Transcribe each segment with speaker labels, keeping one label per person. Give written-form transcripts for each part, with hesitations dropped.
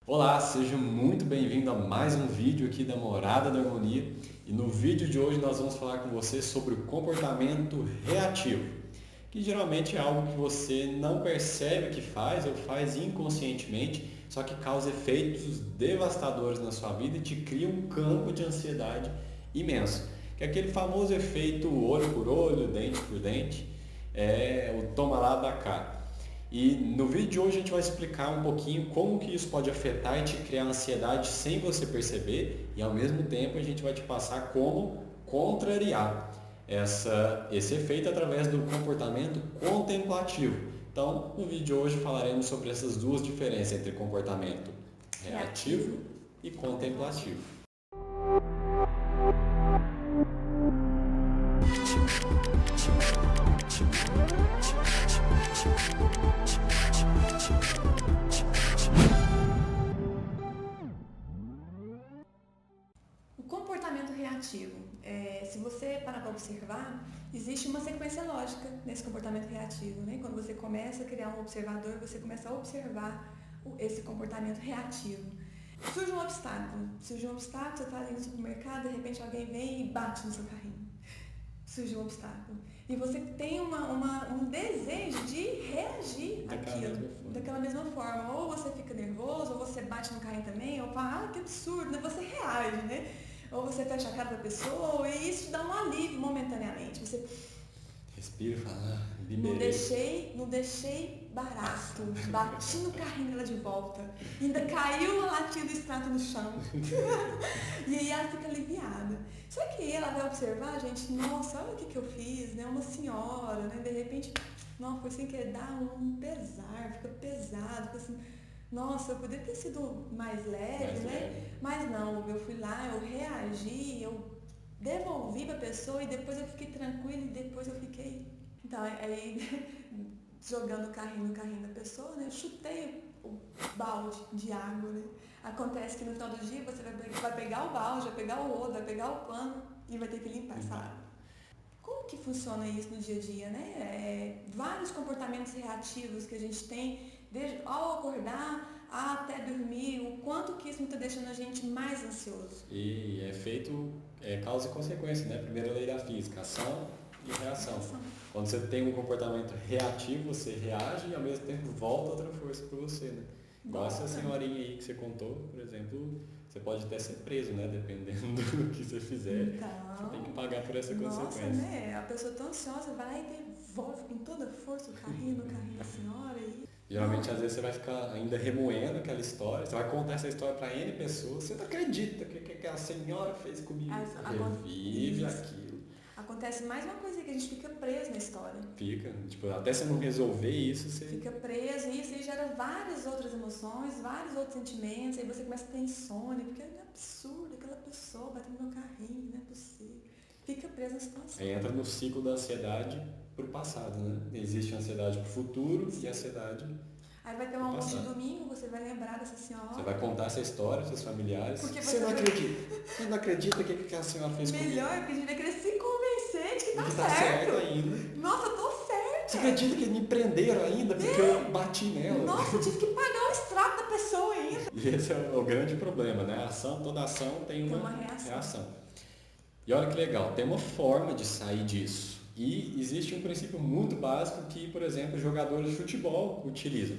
Speaker 1: Olá, seja muito bem-vindo a mais um vídeo aqui da Morada da Harmonia. E no vídeo de hoje nós vamos falar com você sobre o comportamento reativo, que geralmente é algo que você não percebe que faz ou faz inconscientemente, só que causa efeitos devastadores na sua vida e te cria um campo de ansiedade imenso. Que é aquele famoso efeito olho por olho, dente por dente, o toma lá da cá. E no vídeo de hoje a gente vai explicar um pouquinho como que isso pode afetar e te criar ansiedade sem você perceber, e ao mesmo tempo a gente vai te passar como contrariar esse efeito através do comportamento contemplativo. Então, no vídeo de hoje falaremos sobre essas duas diferenças entre comportamento reativo e contemplativo.
Speaker 2: O comportamento reativo, se você parar para observar, existe uma sequência lógica nesse comportamento reativo, né? Quando você começa a criar um observador, você começa a observar esse comportamento reativo. Surge um obstáculo, você está ali no supermercado, de repente alguém vem e bate no seu carrinho. Surge um obstáculo. E você tem um desejo de reagir daquela mesma forma. Ou você fica nervoso, ou você bate no carrinho também, ou fala, que absurdo, né? Você reage, né? Ou você fecha a cara da pessoa e isso te dá um alívio momentaneamente. Você
Speaker 1: respira e fala, liberei.
Speaker 2: não deixei barato, bati no carrinho dela de volta, ainda caiu a latinha do extrato no chão. E aí ela fica aliviada. Só que aí ela vai observar, gente, nossa, olha o que eu fiz, né? Uma senhora, né? De repente, não, foi sem querer dar um pesar, fica pesado, fica assim, nossa, eu poderia ter sido mais leve, né? Mas não, eu fui lá, eu reagi, eu devolvi para a pessoa e depois eu fiquei tranquila e depois eu fiquei. Então, aí jogando o carrinho no carrinho da pessoa, né? Eu chutei o balde de água, né? Acontece que no final do dia você vai pegar o balde, vai pegar o lodo, vai pegar o pano e vai ter que limpar essa água. Como que funciona isso no dia a dia, né? Vários comportamentos reativos que a gente tem, desde ao acordar até dormir, o quanto que isso não está deixando a gente mais ansioso.
Speaker 1: E é feito causa e consequência, né? Primeira lei da física, ação e reação. Quando você tem um comportamento reativo, você reage e ao mesmo tempo volta outra força para você, né? Igual essa senhorinha aí que você contou, por exemplo, você pode até ser preso, né? Dependendo do que você fizer.
Speaker 2: Então,
Speaker 1: você tem que pagar por essa consequência.
Speaker 2: Nossa, né? A pessoa tão ansiosa vai lá e devolve com toda a força o carrinho no carrinho da senhora e...
Speaker 1: Geralmente, às vezes, você vai ficar ainda remoendo aquela história, você vai contar essa história para N pessoas, você não acredita que a senhora fez comigo. Revive aquilo.
Speaker 2: Acontece mais uma coisa que a gente fica preso na história.
Speaker 1: Fica, tipo, até você não resolver isso, você...
Speaker 2: Fica preso e isso aí gera várias outras emoções, vários outros sentimentos, aí você começa a ter insônia, porque é absurdo, aquela pessoa batendo no meu carrinho, não é possível. Fica preso na situação.
Speaker 1: Aí entra no ciclo da ansiedade pro passado, né? Existe a ansiedade pro futuro e a ansiedade.
Speaker 2: Aí vai ter um almoço de domingo, você vai lembrar dessa senhora.
Speaker 1: Você vai contar essa história para seus familiares.
Speaker 2: Porque
Speaker 1: você não acredita. Você não acredita que a senhora fez comigo.
Speaker 2: Melhor, porque a gente vai querer se convencer de que tá
Speaker 1: certo.
Speaker 2: certo
Speaker 1: ainda.
Speaker 2: Nossa, eu tô certa.
Speaker 1: Você acredita que me prenderam ainda porque eu bati nela?
Speaker 2: Nossa, eu tive que pagar o extrato da pessoa ainda.
Speaker 1: E esse é o grande problema, né? Toda ação tem uma reação. E olha que legal, tem uma forma de sair disso. E existe um princípio muito básico que, por exemplo, jogadores de futebol utilizam.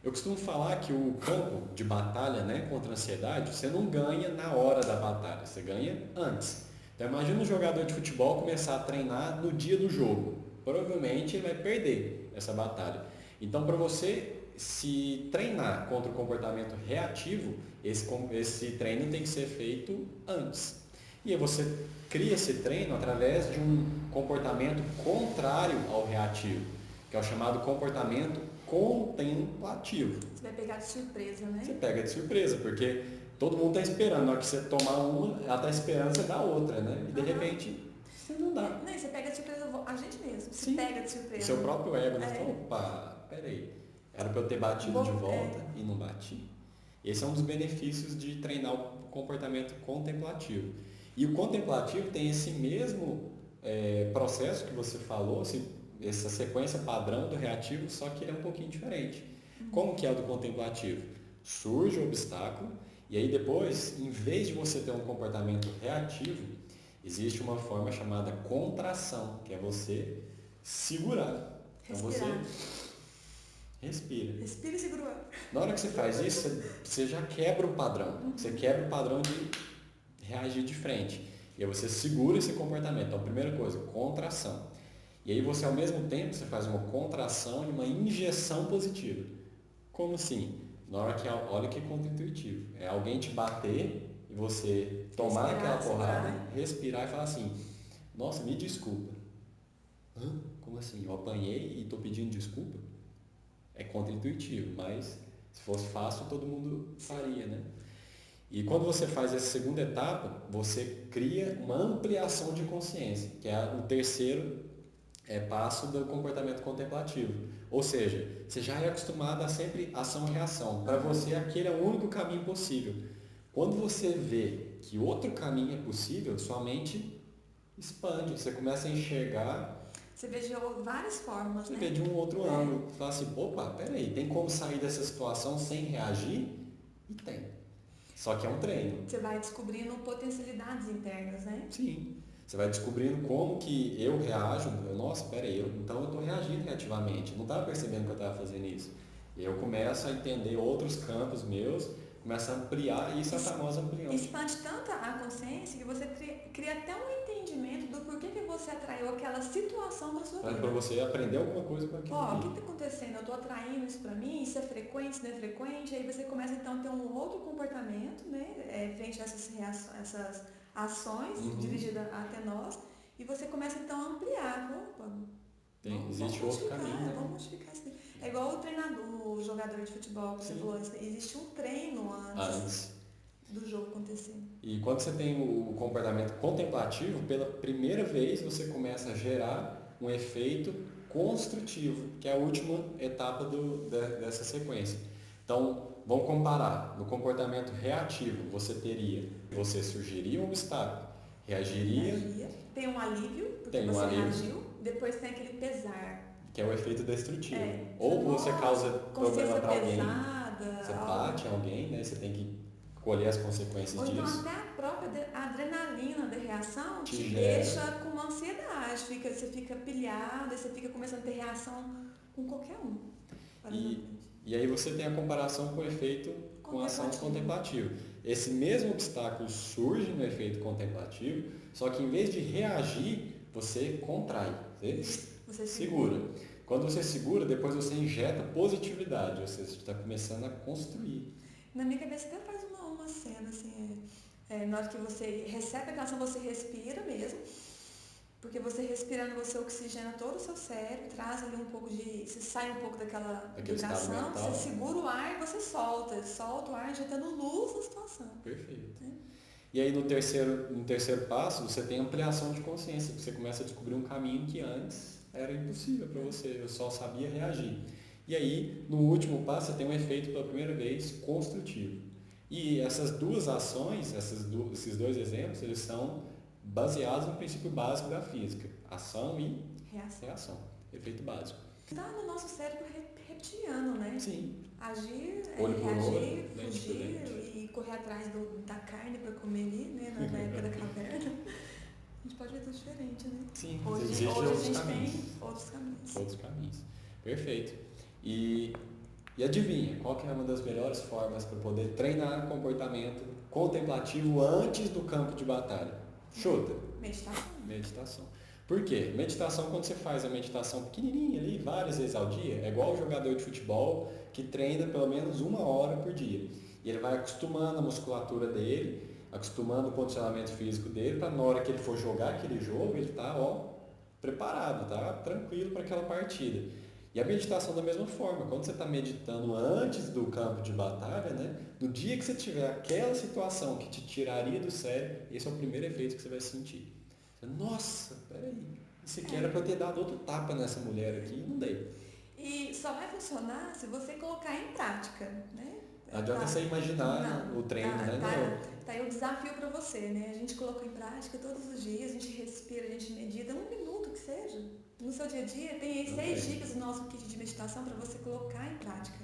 Speaker 1: Eu costumo falar que o campo de batalha, né, contra a ansiedade, você não ganha na hora da batalha, você ganha antes. Então imagina um jogador de futebol começar a treinar no dia do jogo. Provavelmente ele vai perder essa batalha. Então para você se treinar contra o comportamento reativo, esse treino tem que ser feito antes. E aí você cria esse treino através de um comportamento contrário ao reativo, que é o chamado comportamento contemplativo.
Speaker 2: Você vai pegar de surpresa, né?
Speaker 1: Você pega de surpresa, porque todo mundo está esperando. Na hora que você tomar uma, ela está esperando você dar outra, né? E de repente, você não dá.
Speaker 2: Não, você pega de surpresa a gente mesmo.
Speaker 1: Sim.
Speaker 2: Pega de surpresa.
Speaker 1: O seu próprio ego, né? Fala, opa, peraí. Era para eu ter batido de volta e não bati. Esse é um dos benefícios de treinar o comportamento contemplativo. E o contemplativo tem esse mesmo processo que você falou, essa sequência padrão do reativo, só que ele é um pouquinho diferente. Como que é o do contemplativo? surge o obstáculo, e aí depois, em vez de você ter um comportamento reativo, existe uma forma chamada contração, que é você segurar. Então você
Speaker 2: Respirar.
Speaker 1: respira.
Speaker 2: Respira e segura o ar.
Speaker 1: Na hora que você faz isso, você já quebra o padrão. Você quebra o padrão de reagir de frente. E aí você segura esse comportamento. Então, primeira coisa, contração. E aí você, ao mesmo tempo, você faz uma contração e uma injeção positiva. Como assim? Na hora que, olha que contra-intuitivo. É alguém te bater e você tomar
Speaker 2: Respirar,
Speaker 1: aquela porrada,
Speaker 2: segurar.
Speaker 1: respirar e falar assim, nossa, me desculpa. Hã? Como assim? Eu apanhei e estou pedindo desculpa? É contra-intuitivo, mas se fosse fácil, todo mundo faria, né? E quando você faz essa segunda etapa, você cria uma ampliação de consciência, que é o terceiro passo do comportamento contemplativo. Ou seja, você já é acostumado a sempre ação e reação. Para você, aquele é o único caminho possível. Quando você vê que outro caminho é possível, sua mente expande. Você começa a enxergar,
Speaker 2: Você vê de várias formas,
Speaker 1: você
Speaker 2: né?
Speaker 1: vê de um outro ângulo. Fala assim, opa, peraí, tem como sair dessa situação sem reagir? E tem. Só que é um treino.
Speaker 2: Você vai descobrindo potencialidades internas, né?
Speaker 1: Sim. Você vai descobrindo como que eu reajo. Nossa, peraí, então eu estou reagindo reativamente. Não estava percebendo que eu estava fazendo isso. E eu começo a entender outros campos meus, começo a ampliar, e isso é a famosa amplião.
Speaker 2: Expande tanto a consciência que você cria até um entendimento do porquê que você atraiu aquela situação na sua vida.
Speaker 1: Para você aprender alguma coisa com aquilo.
Speaker 2: Ó, o que está acontecendo? Eu estou atraindo isso para mim, isso é frequente, isso não é frequente, aí você começa então a ter um outro comportamento, né, frente a essas ações dirigidas até nós, e você começa então a ampliar. Opa,
Speaker 1: Existe outro caminho, né?
Speaker 2: Vamos modificar isso. É igual o treinador, o jogador de futebol que você falou, existe um treino antes do jogo acontecer.
Speaker 1: E quando você tem o comportamento contemplativo, pela primeira vez você começa a gerar um efeito construtivo, que é a última etapa dessa sequência. Então, vamos comparar. No comportamento reativo, você surgiria um obstáculo, reagiria,
Speaker 2: tem um alívio, porque
Speaker 1: tem um
Speaker 2: você
Speaker 1: alívio,
Speaker 2: reagiu, depois tem aquele pesar.
Speaker 1: que é o efeito destrutivo.
Speaker 2: Ou
Speaker 1: você causa problema para alguém,
Speaker 2: pesada,
Speaker 1: você bate em alguém, né? Você tem que colher as consequências
Speaker 2: ou
Speaker 1: disso.
Speaker 2: então até a própria adrenalina da reação te
Speaker 1: gera.
Speaker 2: deixa com uma ansiedade, você fica pilhado, você fica começando a ter reação com qualquer um.
Speaker 1: E aí você tem a comparação com o efeito com a ação contemplativa. Esse mesmo obstáculo surge no efeito contemplativo, só que em vez de reagir, você contrai, você segura. Quando você segura, depois você injeta positividade, ou seja, você está começando a construir.
Speaker 2: Na minha cabeça até faz uma cena assim, na hora que você recebe aquela ação, você respira mesmo, porque você respirando, você oxigena todo o seu cérebro, traz ali um pouco você sai um pouco daquela vibração, você segura o ar e você solta o ar injetando luz na situação.
Speaker 1: Perfeito. E aí no terceiro passo, você tem ampliação de consciência, você começa a descobrir um caminho que antes era impossível para você, eu só sabia reagir. E aí, no último passo, você tem um efeito pela primeira vez construtivo. E essas duas ações, esses dois exemplos, eles são baseados no princípio básico da física. Ação e reação. Efeito básico.
Speaker 2: Está no nosso cérebro reptiliano, né?
Speaker 1: Sim.
Speaker 2: Agir,
Speaker 1: reagir,
Speaker 2: fugir e correr atrás da carne para comer ali, né? Na época da caverna. A gente pode ver tudo diferente, né?
Speaker 1: Sim,
Speaker 2: hoje
Speaker 1: existem
Speaker 2: a gente tem outros caminhos.
Speaker 1: Perfeito. E adivinha, qual que é uma das melhores formas para poder treinar comportamento contemplativo antes do campo de batalha? Chuta. Meditação. Por quê? Meditação, quando você faz a meditação pequenininha ali, várias vezes ao dia, é igual o jogador de futebol que treina pelo menos 1 hora por dia. E ele vai acostumando a musculatura dele, acostumando o condicionamento físico dele, para na hora que ele for jogar aquele jogo, ele está preparado, tá tranquilo para aquela partida. E a meditação da mesma forma, quando você está meditando antes do campo de batalha, né, no dia que você tiver aquela situação que te tiraria do sério, esse é o primeiro efeito que você vai sentir. Nossa, peraí, isso aqui era para eu ter dado outro tapa nessa mulher aqui e não dei.
Speaker 2: E só vai funcionar se você colocar em prática, né?
Speaker 1: Não adianta você imaginar o treino, né?
Speaker 2: Tá aí o desafio para você, né? A gente coloca em prática todos os dias, a gente respira, a gente medita, 1 minuto que seja. No seu dia a dia, tem aí 6 dicas do nosso kit de meditação para você colocar em prática.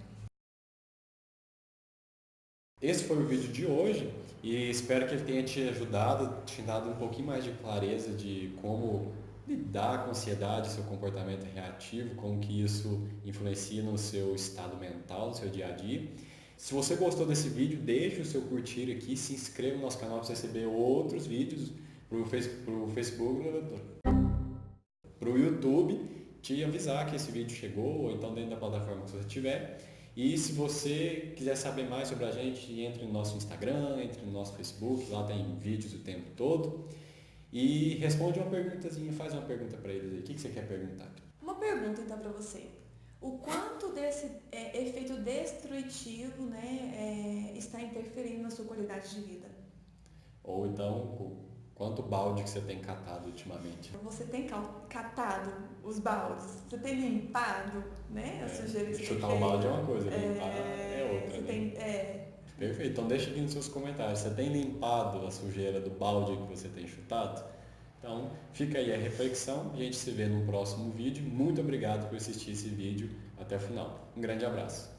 Speaker 1: esse foi o vídeo de hoje e espero que ele tenha te ajudado, te dado um pouquinho mais de clareza de como lidar com a ansiedade, seu comportamento reativo, como que isso influencia no seu estado mental, no seu dia a dia. Se você gostou desse vídeo, deixe o seu curtir aqui, se inscreva no nosso canal para receber outros vídeos para o Facebook, para o YouTube, te avisar que esse vídeo chegou, ou então dentro da plataforma que você tiver. E se você quiser saber mais sobre a gente, entre no nosso Instagram, entre no nosso Facebook, lá tem vídeos o tempo todo. E responde uma perguntazinha, faz uma pergunta para eles aí. O que você quer perguntar?
Speaker 2: Uma pergunta então para você. O quanto desse efeito destrutivo, né, está interferindo na sua qualidade de vida?
Speaker 1: Ou então, quanto balde que você tem catado ultimamente?
Speaker 2: Você tem catado os baldes? Você tem limpado, né, a sujeira que você
Speaker 1: Chutar
Speaker 2: tem
Speaker 1: o balde é
Speaker 2: feito?
Speaker 1: uma coisa, limpar é outra, né? Perfeito, então deixa aqui nos seus comentários. Você tem limpado a sujeira do balde que você tem chutado? Então fica aí a reflexão, a gente se vê no próximo vídeo. Muito obrigado por assistir esse vídeo até o final. Um grande abraço.